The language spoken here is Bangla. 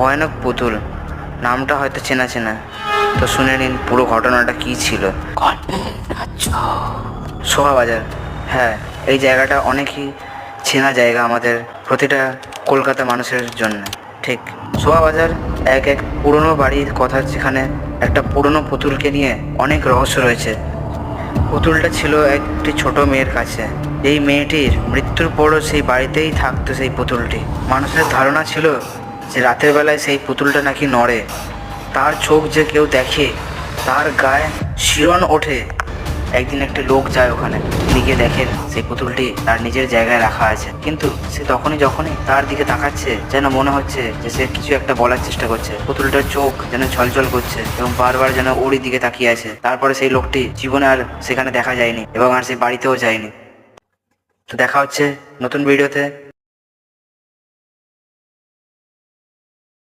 ভয়ানক পুতুল, নামটা হয়তো চেনা চেনা। তো শুনে নিন পুরো ঘটনাটা কি ছিল। শোভাবাজার, হ্যাঁ, এই জায়গাটা অনেকই চেনা জায়গা আমাদের প্রতিটা কলকাতা মানুষের জন্য। ঠিক, শোভাবাজার এক পুরনো বাড়ির কথা, যেখানে একটা পুরনো পুতুলকে নিয়ে অনেক রহস্য রয়েছে। পুতুলটা ছিল একটি ছোট মেয়ের কাছে। এই মেয়েটির মৃত্যুর পরও সেই বাড়িতেই থাকতো সেই পুতুলটি। মানুষের ধারণা ছিল যে রাতের বেলায় সেই পুতুলটা নাকি নড়ে, তার চোখ যে কেউ দেখে তার গায়ে শিরন ওঠে। একদিন একটি লোক যায় ওখানে, তিনি গিয়ে দেখেন সেই পুতুলটি তার নিজের জায়গায় রাখা আছে, কিন্তু সে যখনই তার দিকে তাকাচ্ছে যেন মনে হচ্ছে যে সে কিছু একটা বলার চেষ্টা করছে। পুতুলটার চোখ যেন ছলছল করছে এবং বারবার যেন ওরই দিকে তাকিয়ে আছে। তারপরে সেই লোকটি জীবনে আর সেখানে দেখা যায়নি এবং আর সে বাড়িতেও যায়নি। তো দেখা হচ্ছে নতুন ভিডিওতে।